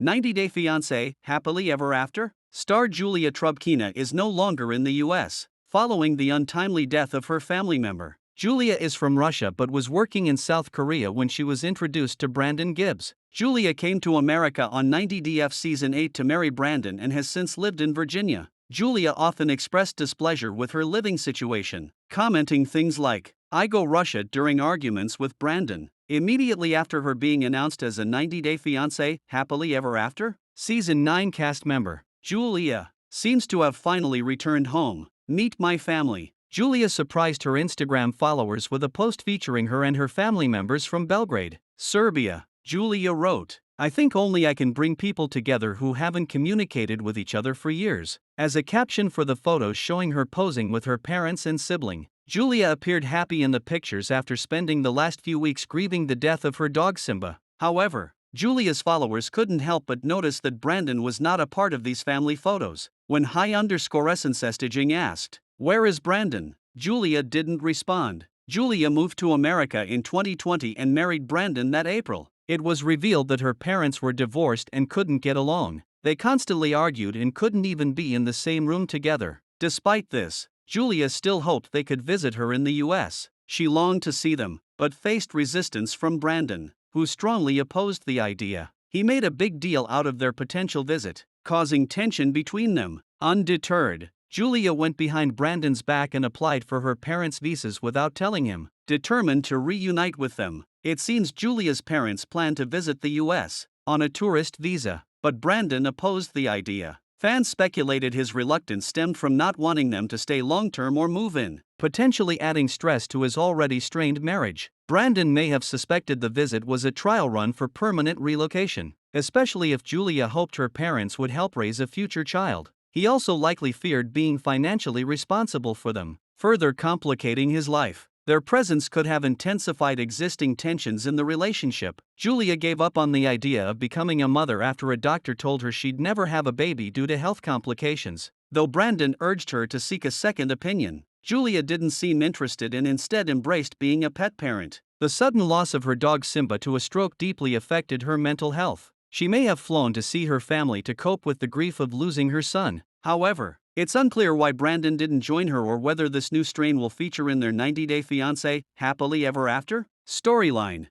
90 Day Fiancé, Happily Ever After? Star Julia Trubkina is no longer in the US, following the untimely death of her family member. Julia is from Russia but was working in South Korea when she was introduced to Brandon Gibbs. Julia came to America on 90DF Season 8 to marry Brandon and has since lived in Virginia. Julia often expressed displeasure with her living situation, commenting things like, "I go Russia" during arguments with Brandon. Immediately after her being announced as a 90-day fiancé, happily ever after, Season 9 cast member, Julia, seems to have finally returned home. Meet my family. Julia surprised her Instagram followers with a post featuring her and her family members from Belgrade, Serbia. Julia wrote, "I think only I can bring people together who haven't communicated with each other for years." As a caption for the photos showing her posing with her parents and sibling, Julia appeared happy in the pictures after spending the last few weeks grieving the death of her dog Simba. However, Julia's followers couldn't help but notice that Brandon was not a part of these family photos. When high_essensestaging asked, "Where is Brandon?" Julia didn't respond. Julia moved to America in 2020 and married Brandon that April. It was revealed that her parents were divorced and couldn't get along. They constantly argued and couldn't even be in the same room together. Despite this, Julia still hoped they could visit her in the US. She longed to see them, but faced resistance from Brandon, who strongly opposed the idea. He made a big deal out of their potential visit, causing tension between them. Undeterred, Julia went behind Brandon's back and applied for her parents' visas without telling him, determined to reunite with them. It seems Julia's parents planned to visit the US on a tourist visa, but Brandon opposed the idea. Fans speculated his reluctance stemmed from not wanting them to stay long-term or move in, potentially adding stress to his already strained marriage. Brandon may have suspected the visit was a trial run for permanent relocation, especially if Julia hoped her parents would help raise a future child. He also likely feared being financially responsible for them, further complicating his life. Their presence could have intensified existing tensions in the relationship. Julia gave up on the idea of becoming a mother after a doctor told her she'd never have a baby due to health complications, though Brandon urged her to seek a second opinion. Julia didn't seem interested and instead embraced being a pet parent. The sudden loss of her dog Simba to a stroke deeply affected her mental health. She may have flown to see her family to cope with the grief of losing her son. However, it's unclear why Brandon didn't join her or whether this new strain will feature in their 90 Day Fiancé, Happily Ever After storyline.